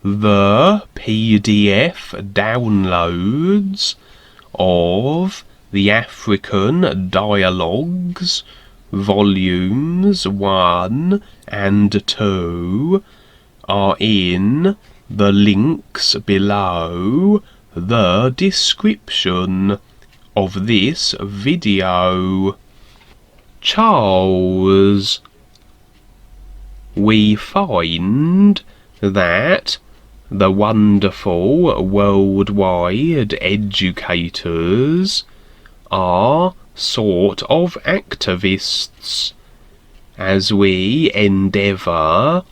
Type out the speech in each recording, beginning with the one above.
the PDF downloads of the African Dialogues, Volumes 1 and 2 are in the links below the description of this video. Charles. We find that the wonderful worldwide educators are sort of activists as we endeavour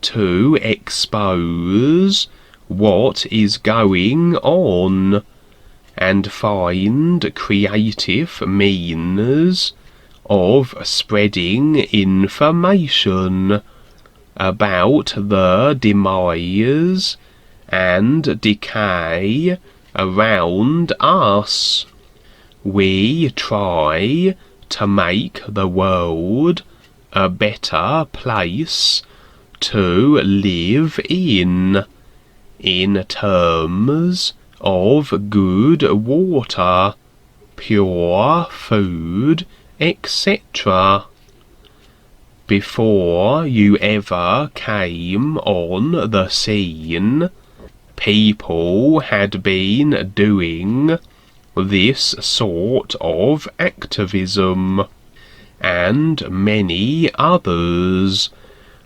to expose what is going on and find creative means of spreading information about the demise and decay around us. We try to make the world a better place to live in terms of good water, pure food, etc. Before you ever came on the scene, people had been doing this sort of activism, and many others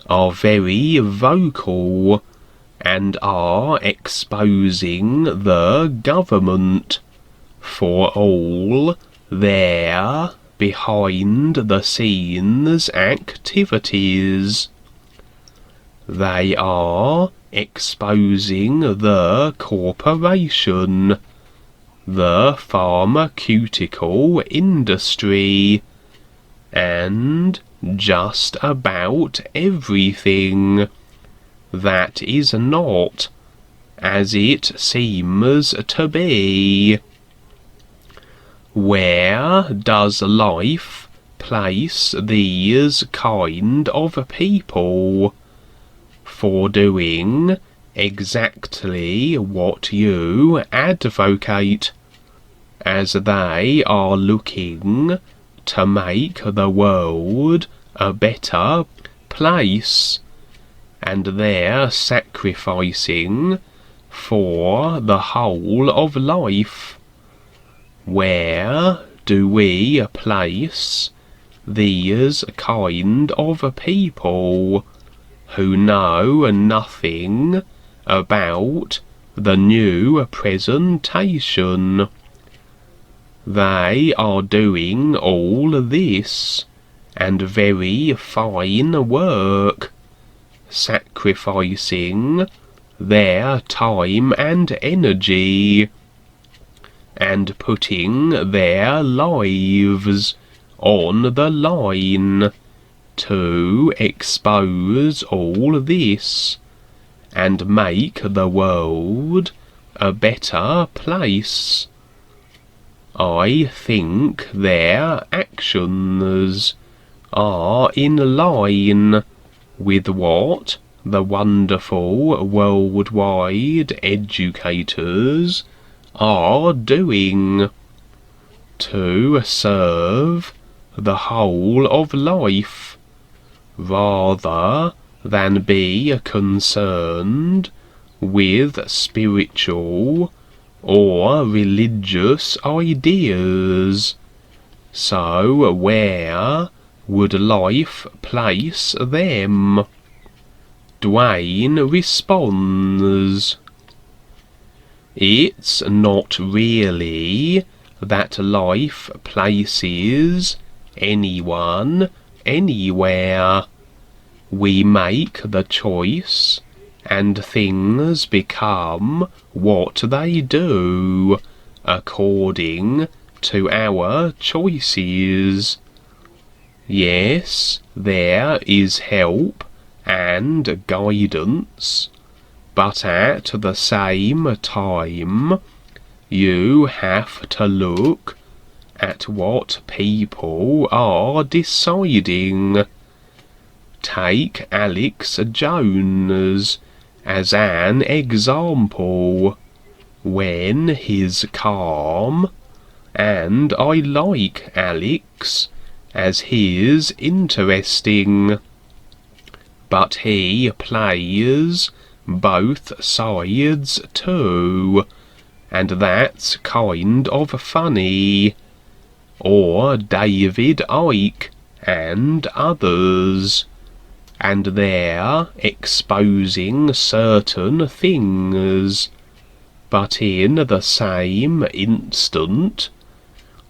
are very vocal and are exposing the government for all their behind-the-scenes activities. They are exposing the corporation, the pharmaceutical industry, and just about everything that is not as it seems to be. Where does life place these kind of people for doing exactly what you advocate, as they are looking to make the world a better place, and they're sacrificing for the whole of life? Where do we place these kind of people who know nothing about the new presentation? They are doing all this, and very fine work, sacrificing their time and energy, and putting their lives on the line to expose all this and make the world a better place. I think their actions are in line with what the wonderful worldwide educators are doing to serve the whole of life, rather than be concerned with spiritual or religious ideas. So where would life place them? Duane responds, it's not really that life places anyone anywhere. We make the choice, and things become what they do according to our choices. Yes, there is help and guidance, but at the same time you have to look at what people are deciding. Take Alex Jones as an example, when he's calm, and I like Alex, as he's interesting. But he plays both sides too, and that's kind of funny. Or David Icke and others, and they're exposing certain things, but in the same instant,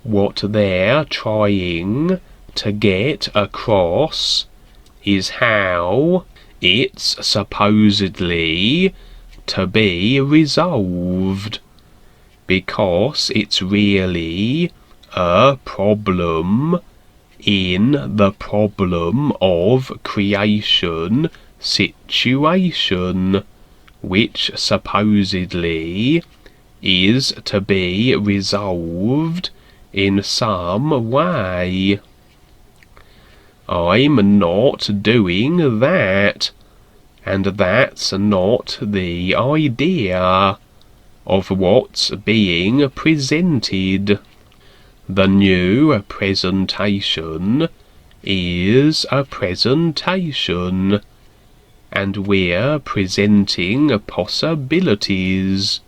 what they're trying to get across is how it's supposedly to be resolved, because it's really a problem in the problem of creation situation, which supposedly is to be resolved in some way. I'm not doing that, and that's not the idea of what's being presented. The new presentation is a presentation, and we're presenting possibilities,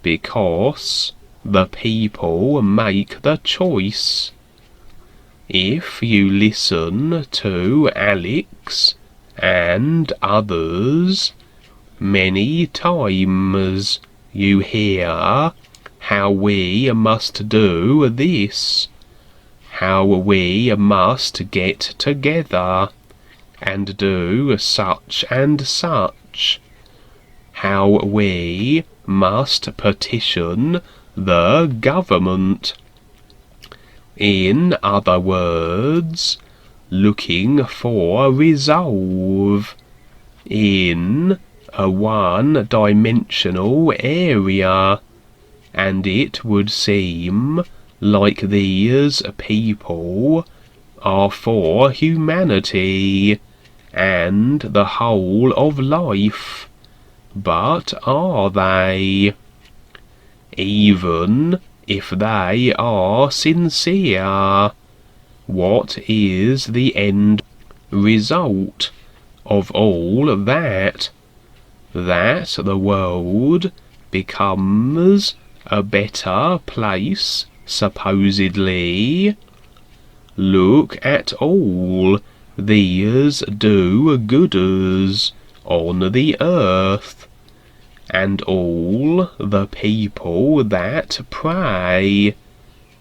because the people make the choice. If you listen to Alex and others, many times you hear how we must do this, how we must get together and do such and such, how we must petition the government. In other words, looking for resolve in a one-dimensional area, and it would seem like these people are for humanity and the whole of life. But are they? Even if they are sincere, what is the end result of all that? That the world becomes a better place, supposedly. Look at all these do-gooders on the earth, and all the people that pray,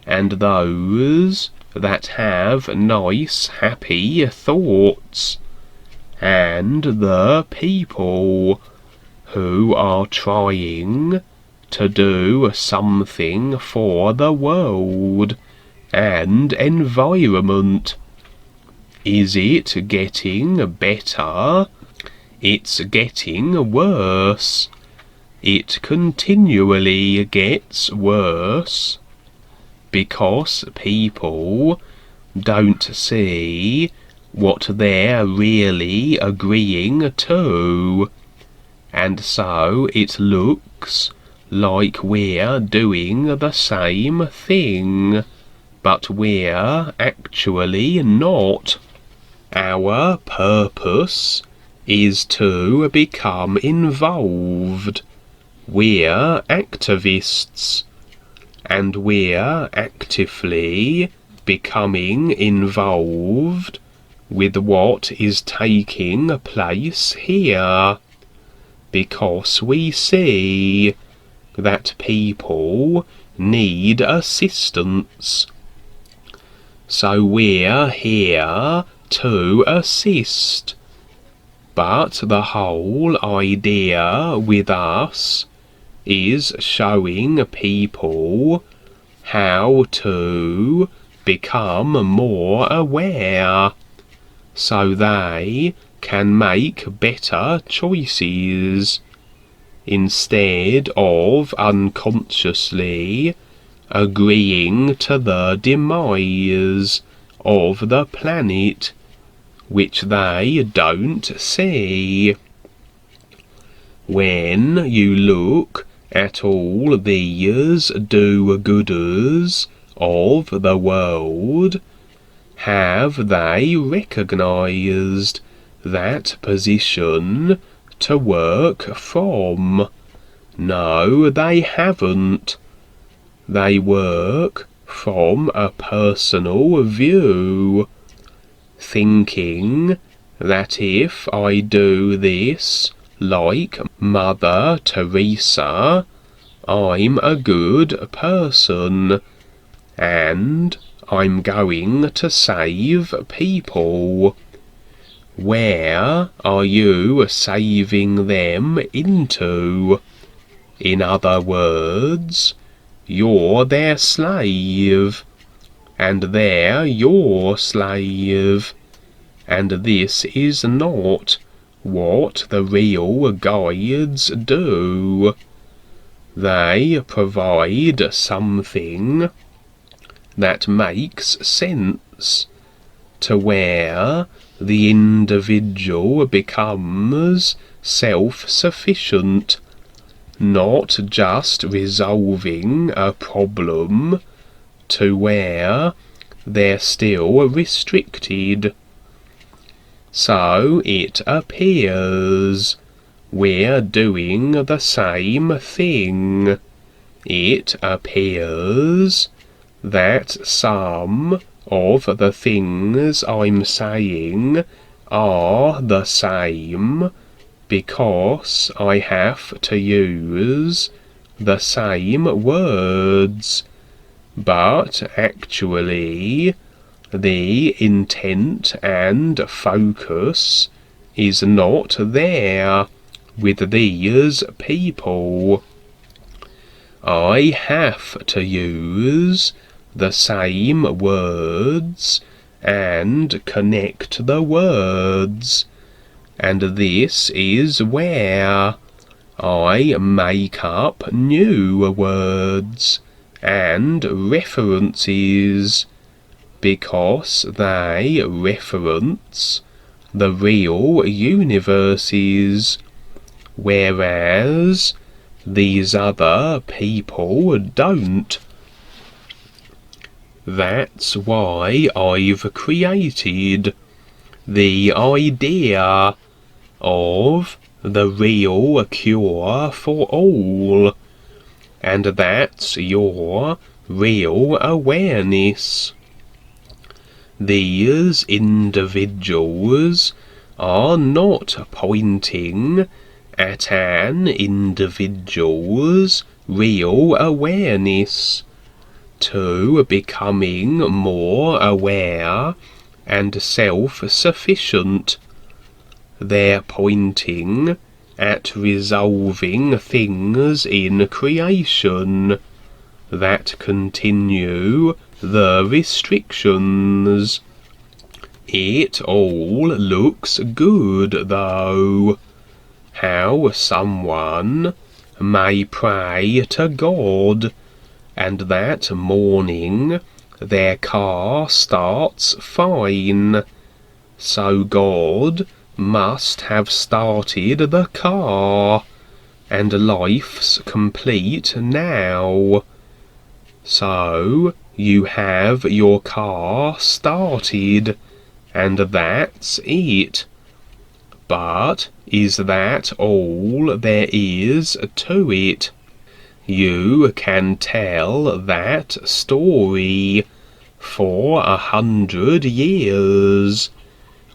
and those that have nice happy thoughts, and the people who are trying to do something for the world and environment. Is it getting better? It's getting worse. It continually gets worse, because people don't see what they're really agreeing to, and so it looks like we're doing the same thing, but we're actually not. Our purpose is to become involved. We're activists, and we're actively becoming involved with what is taking place here, because we see that people need assistance. So we're here to assist. But the whole idea with us is showing people how to become more aware, so they can make better choices, instead of unconsciously agreeing to the demise of the planet, which they don't see. when you look at all these do-gooders of the world, have they recognized that position to work from? No, they haven't. They work from a personal view, thinking that if I do this like Mother Teresa, I'm a good person, and I'm going to save people. Where are you saving them into? In other words, you're their slave, and they're your slave, and this is not what the real guides do. They provide something that makes sense, to where the individual becomes self-sufficient, not just resolving a problem to where they're still restricted. So it appears we're doing the same thing. It appears that some of the things I'm saying are the same because I have to use the same words, but actually the intent and focus is not there with these people. I have to use the same words and connect the words, and this is where I make up new words and references, because they reference the real universes, whereas these other people don't. That's why I've created the idea of the real cure for all, and that's your real awareness. These individuals are not pointing at an individual's real awareness to becoming more aware and self-sufficient. They're pointing at resolving things in creation that continue the restrictions. It all looks good, though. How someone may pray to God, and that morning their car starts fine. So God must have started the car, and life's complete now. So you have your car started, and that's it. But is that all there is to it? You can tell that story for 100 years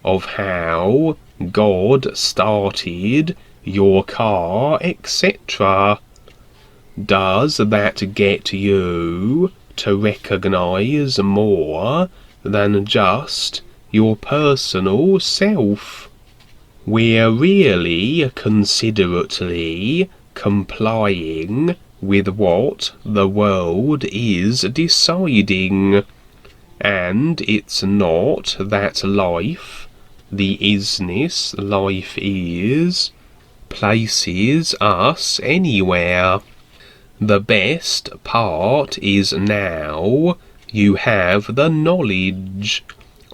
of how God started your car, etc. Does that get you to recognize more than just your personal self? We're really considerately complying with what the world is deciding, and it's not that life, the isness life is, places us anywhere. The best part is now you have the knowledge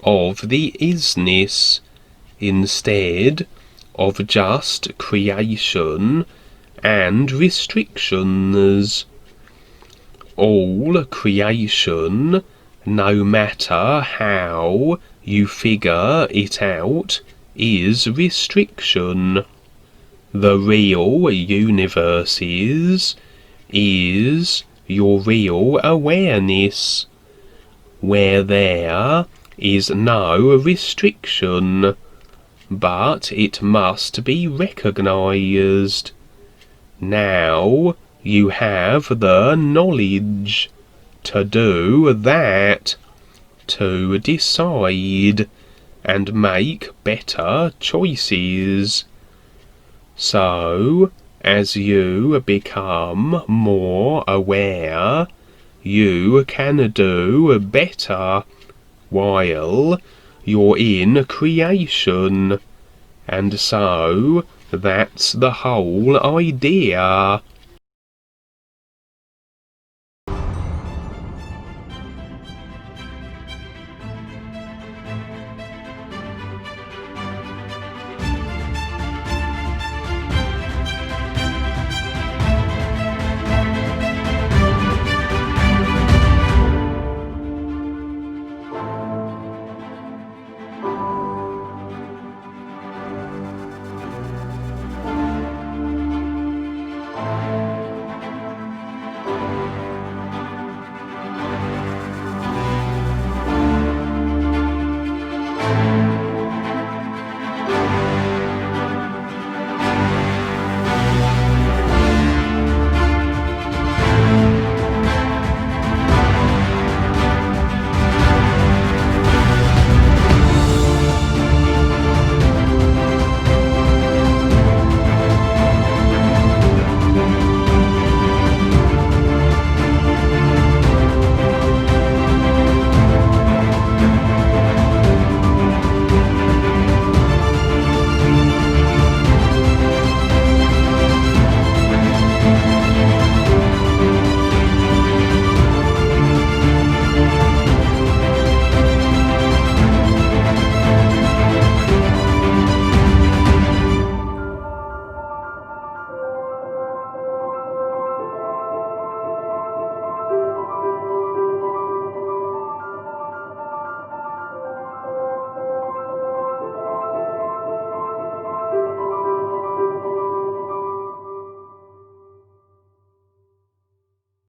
of the isness. Instead, of just creation and restrictions. All creation, no matter how you figure it out, is restriction. The real universe is your real awareness, where there is no restriction, but it must be recognized. Now you have the knowledge to do that, to decide and make better choices. So, as you become more aware, you can do better while you're in creation. And so, that's the whole idea.